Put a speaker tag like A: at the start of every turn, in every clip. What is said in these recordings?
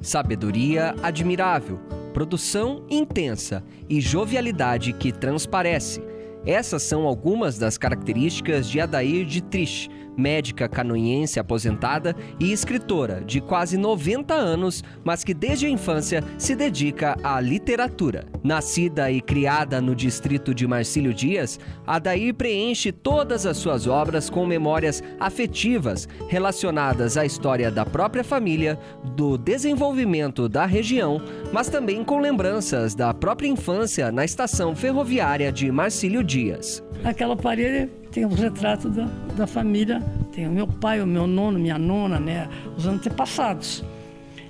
A: sabedoria admirável, produção intensa e jovialidade que transparece. Essas são algumas das características de Adair Dietrich, médica canoinense aposentada e escritora de quase 90 anos, mas que desde a infância se dedica à literatura. Nascida e criada no distrito de Marcílio Dias, Adair preenche todas as suas obras com memórias afetivas relacionadas à história da própria família, do desenvolvimento da região, mas também com lembranças da própria infância na estação ferroviária de Marcílio Dias.
B: Aquela parede tem os retratos da família, tem o meu pai, o meu nono, minha nona, né, os antepassados.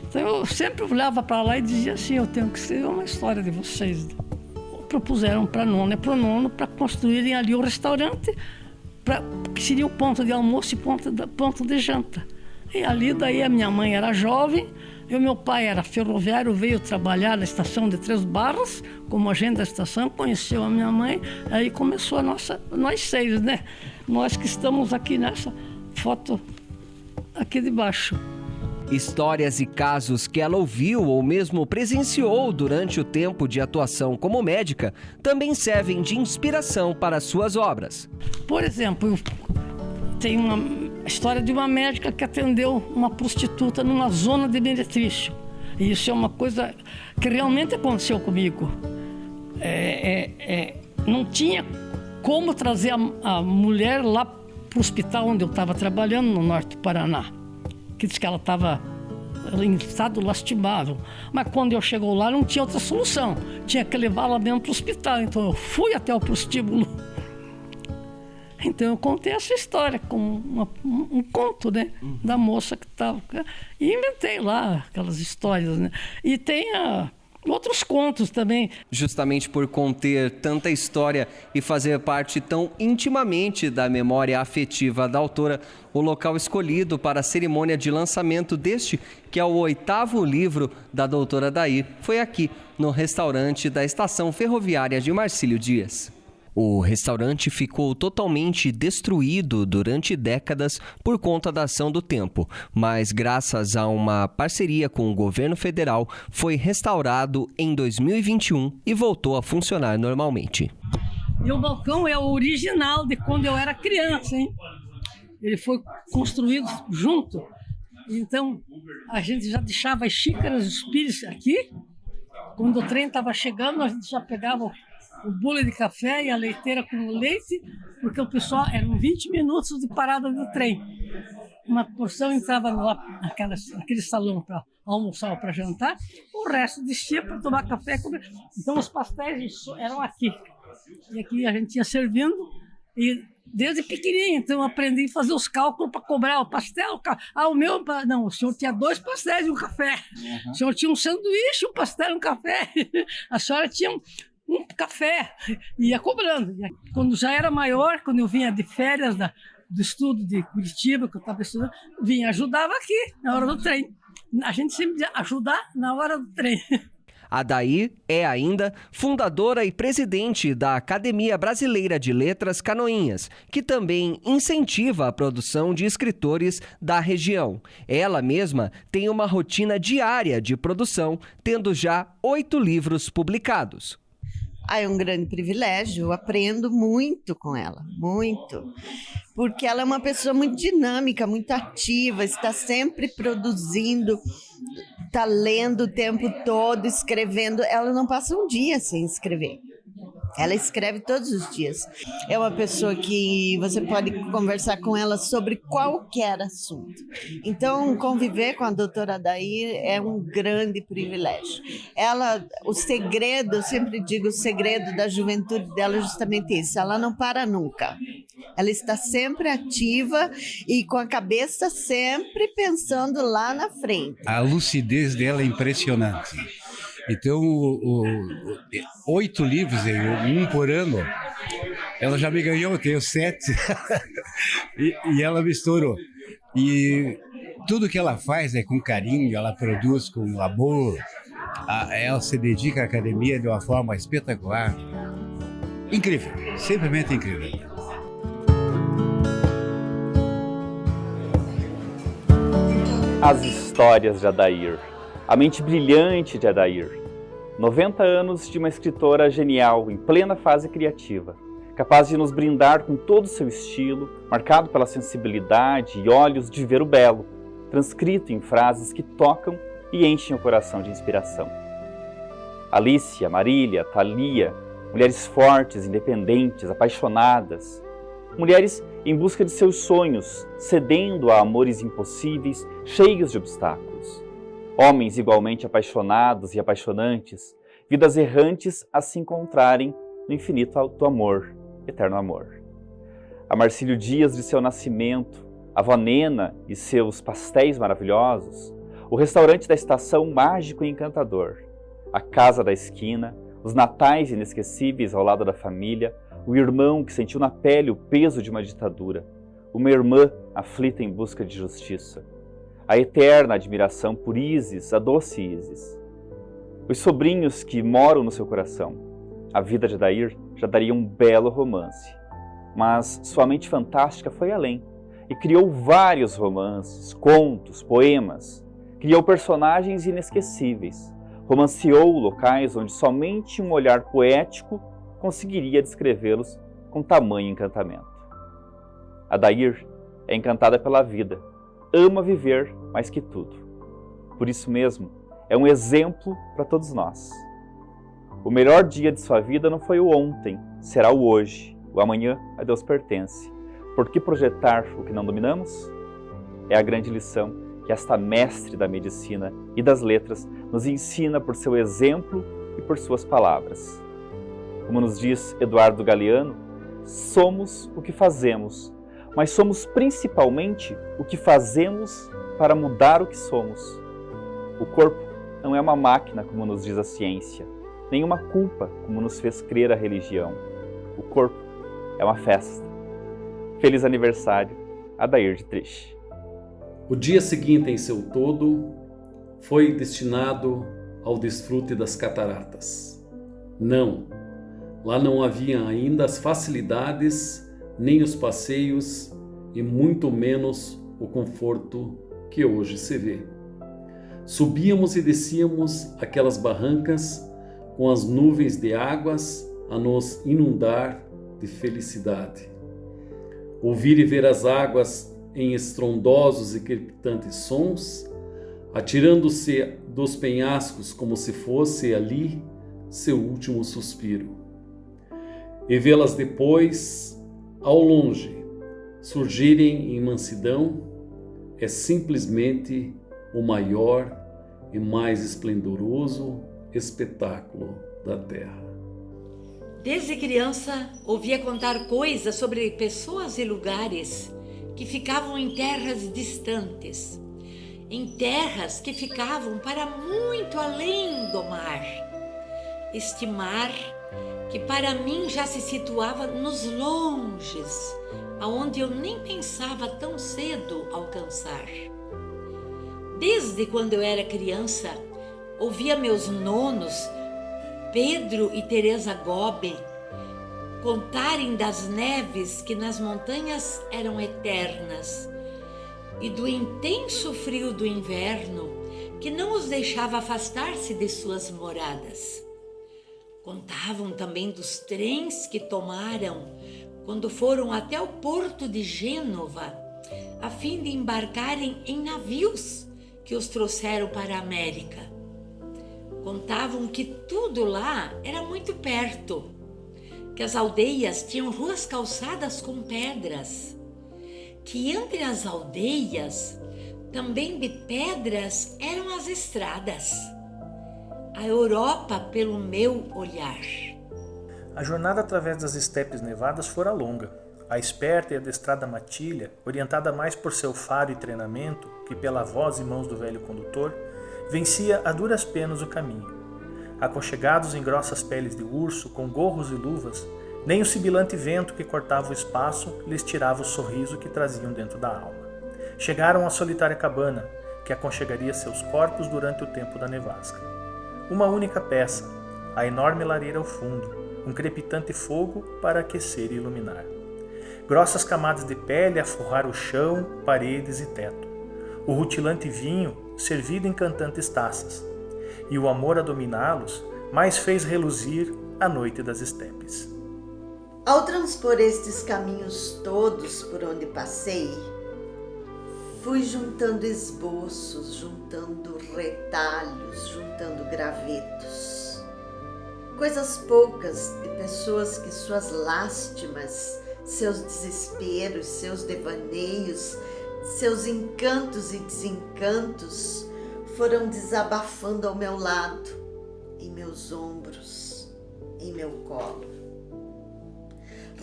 B: Então eu sempre olhava para lá e dizia assim, eu tenho que escrever uma história de vocês. Propuseram para a nona e para o nono para construírem ali o restaurante, que seria o ponto de almoço e ponto de janta. E ali daí a minha mãe era jovem, e o meu pai era ferroviário, veio trabalhar na estação de Três Barras, como agente da estação, conheceu a minha mãe, aí começou nós seis, né? Nós que estamos aqui nessa foto aqui de baixo.
A: Histórias e casos que ela ouviu ou mesmo presenciou durante o tempo de atuação como médica também servem de inspiração para suas obras.
B: Por exemplo, tem uma história de uma médica que atendeu uma prostituta numa zona de meretrício. E isso é uma coisa que realmente aconteceu comigo. Não tinha como trazer a mulher lá para o hospital onde eu estava trabalhando, no norte do Paraná. Que disse que ela estava em estado lastimável. Mas quando eu chegou lá, não tinha outra solução. Tinha que levá-la mesmo para o hospital. Então eu fui até o prostíbulo. Então eu contei essa história como um conto, né, da moça que estava... E inventei lá aquelas histórias, né? E tem outros contos também.
A: Justamente por conter tanta história e fazer parte tão intimamente da memória afetiva da autora, o local escolhido para a cerimônia de lançamento deste, que é o 8º livro da doutora Adair, foi aqui, no restaurante da estação ferroviária de Marcílio Dias. O restaurante ficou totalmente destruído durante décadas por conta da ação do tempo, mas graças a uma parceria com o governo federal, foi restaurado em 2021 e voltou a funcionar normalmente.
B: E o balcão é o original de quando eu era criança, hein? Ele foi construído junto, então a gente já deixava as xícaras, os pires aqui. Quando o trem estava chegando, a gente já pegava o bule de café e a leiteira com o leite, porque o pessoal, eram 20 minutos de parada do trem. Uma porção entrava lá naquele salão para almoçar ou para jantar, o resto descia para tomar café e comer. Então os pastéis eram aqui. E aqui a gente ia servindo, e desde pequenininho, então eu aprendi a fazer os cálculos para cobrar o pastel. O meu, não, o senhor tinha 2 pastéis e um café. O senhor tinha um sanduíche, um pastel e um café. A senhora tinha um café, ia cobrando. Quando já era maior, quando eu vinha de férias do estudo de Curitiba, que eu estava estudando, ajudava aqui, na hora do trem. A gente sempre ia ajudar na hora do trem.
A: Adair é ainda fundadora e presidente da Academia Brasileira de Letras Canoinhas, que também incentiva a produção de escritores da região. Ela mesma tem uma rotina diária de produção, tendo já 8 livros publicados.
C: É um grande privilégio, eu aprendo muito com ela, muito, porque ela é uma pessoa muito dinâmica, muito ativa, está sempre produzindo, está lendo o tempo todo, escrevendo, ela não passa um dia sem escrever. Ela escreve todos os dias. É uma pessoa que você pode conversar com ela sobre qualquer assunto. Então, conviver com a doutora Adair é um grande privilégio. O segredo, eu sempre digo, o segredo da juventude dela é justamente isso. Ela não para nunca. Ela está sempre ativa e com a cabeça sempre pensando lá na frente.
D: A lucidez dela é impressionante. Então, 8 livros, um por ano, ela já me ganhou, eu tenho 7, e ela me estourou. E tudo que ela faz é com carinho, ela produz com amor, ela se dedica à academia de uma forma espetacular. Incrível, simplesmente incrível.
E: As histórias de Adair. A mente brilhante de Adair. 90 anos de uma escritora genial, em plena fase criativa, capaz de nos brindar com todo o seu estilo, marcado pela sensibilidade e olhos de ver o belo, transcrito em frases que tocam e enchem o coração de inspiração. Alicia, Marília, Thalia, mulheres fortes, independentes, apaixonadas, mulheres em busca de seus sonhos, cedendo a amores impossíveis, cheios de obstáculos. Homens igualmente apaixonados e apaixonantes, vidas errantes a se encontrarem no infinito do amor, eterno amor. A Marcílio Dias de seu nascimento, a Vó Nena e seus pastéis maravilhosos, o restaurante da estação mágico e encantador, a casa da esquina, os natais inesquecíveis ao lado da família, o irmão que sentiu na pele o peso de uma ditadura, uma irmã aflita em busca de justiça, a eterna admiração por Isis, a doce Isis. Os sobrinhos que moram no seu coração. A vida de Adair já daria um belo romance, mas sua mente fantástica foi além e criou vários romances, contos, poemas, criou personagens inesquecíveis, romanceou locais onde somente um olhar poético conseguiria descrevê-los com tamanho encantamento. Adair é encantada pela vida, ama viver mais que tudo. Por isso mesmo, é um exemplo para todos nós. O melhor dia de sua vida não foi o ontem, será o hoje. O amanhã a Deus pertence. Por que projetar o que não dominamos? É a grande lição que esta mestre da medicina e das letras nos ensina por seu exemplo e por suas palavras. Como nos diz Eduardo Galeano, somos o que fazemos, mas somos principalmente o que fazemos para mudar o que somos. O corpo não é uma máquina, como nos diz a ciência, nem uma culpa, como nos fez crer a religião. O corpo é uma festa. Feliz aniversário, Adair de Trich.
F: O dia seguinte em seu todo foi destinado ao desfrute das cataratas. Não, lá não havia ainda as facilidades, nem os passeios e muito menos o conforto que hoje se vê. Subíamos e descíamos aquelas barrancas com as nuvens de águas a nos inundar de felicidade. Ouvir e ver as águas em estrondosos e crepitantes sons, atirando-se dos penhascos como se fosse ali seu último suspiro. E vê-las depois, ao longe, surgirem em mansidão, é simplesmente o maior e mais esplendoroso espetáculo da Terra.
G: Desde criança, ouvia contar coisas sobre pessoas e lugares que ficavam em terras distantes, em terras que ficavam para muito além do mar. Este mar que para mim já se situava nos longes, aonde eu nem pensava tão cedo alcançar. Desde quando eu era criança, ouvia meus nonos, Pedro e Teresa Gobi, contarem das neves que nas montanhas eram eternas e do intenso frio do inverno que não os deixava afastar-se de suas moradas. Contavam também dos trens que tomaram quando foram até o porto de Gênova, a fim de embarcarem em navios que os trouxeram para a América. Contavam que tudo lá era muito perto, que as aldeias tinham ruas calçadas com pedras, que entre as aldeias, também de pedras, eram as estradas. A Europa pelo meu olhar.
H: A jornada através das estepes nevadas fora longa. A esperta e adestrada Matilha, orientada mais por seu faro e treinamento que pela voz e mãos do velho condutor, vencia a duras penas o caminho. Aconchegados em grossas peles de urso, com gorros e luvas, nem o sibilante vento que cortava o espaço lhes tirava o sorriso que traziam dentro da alma. Chegaram à solitária cabana, que aconchegaria seus corpos durante o tempo da nevasca. Uma única peça, a enorme lareira ao fundo, um crepitante fogo para aquecer e iluminar. Grossas camadas de pele a forrar o chão, paredes e teto. o rutilante vinho servido em cantantes taças, e o amor a dominá-los mais fez reluzir a noite das estepes.
C: Ao transpor estes caminhos todos por onde passei, fui juntando esboços, juntando retalhos, juntando gravetos. Coisas poucas de pessoas que suas lástimas, seus desesperos, seus devaneios, seus encantos e desencantos foram desabafando ao meu lado, em meus ombros, em meu colo.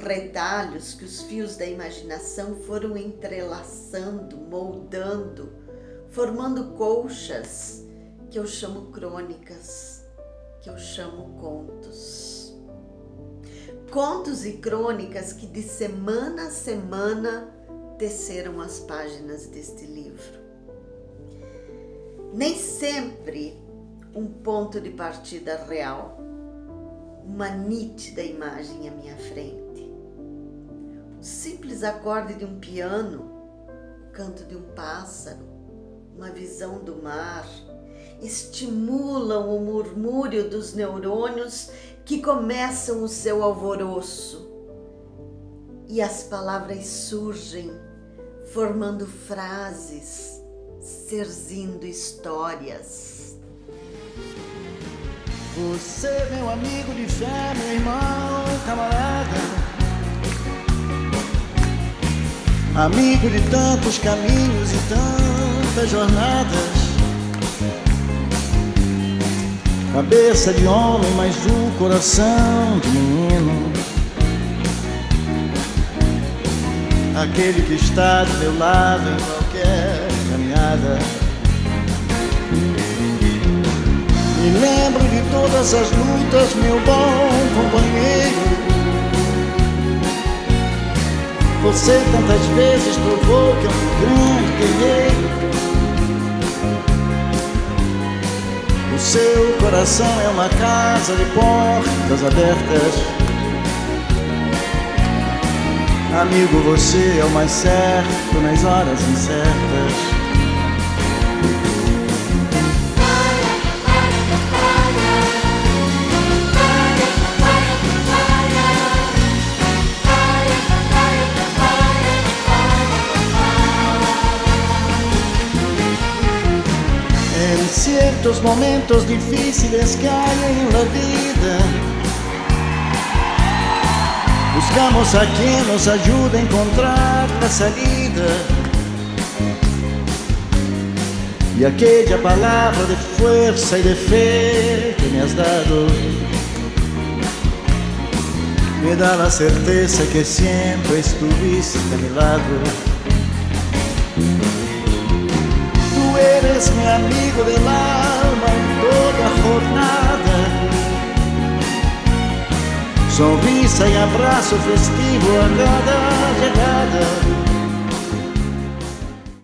C: Retalhos que os fios da imaginação foram entrelaçando, moldando, formando colchas que eu chamo crônicas, que eu chamo contos. Contos e crônicas que de semana a semana teceram as páginas deste livro. Nem sempre um ponto de partida real, uma nítida imagem à minha frente. O simples acorde de um piano, o canto de um pássaro, uma visão do mar, estimulam o murmúrio dos neurônios que começam o seu alvoroço. E as palavras surgem, formando frases, serzindo histórias.
I: Você, meu amigo de fé, meu irmão, camarada, amigo de tantos caminhos e tantas jornadas, cabeça de homem, mas o coração de menino, aquele que está do meu lado em qualquer caminhada. Me lembro de todas as lutas, meu bom companheiro. Você tantas vezes provou que é um grande guerreiro. O seu coração é uma casa de portas abertas. Amigo, você é o mais certo nas horas incertas. En ciertos momentos difíciles que hay en la vida, buscamos a quien nos ayude a encontrar la salida. Y aquella palabra de fuerza y de fe que me has dado me da la certeza que siempre estuviste a mi lado. Tú eres mi amigo del alma en toda jornada. Sonrisa y abrazo festivo a cada llegada.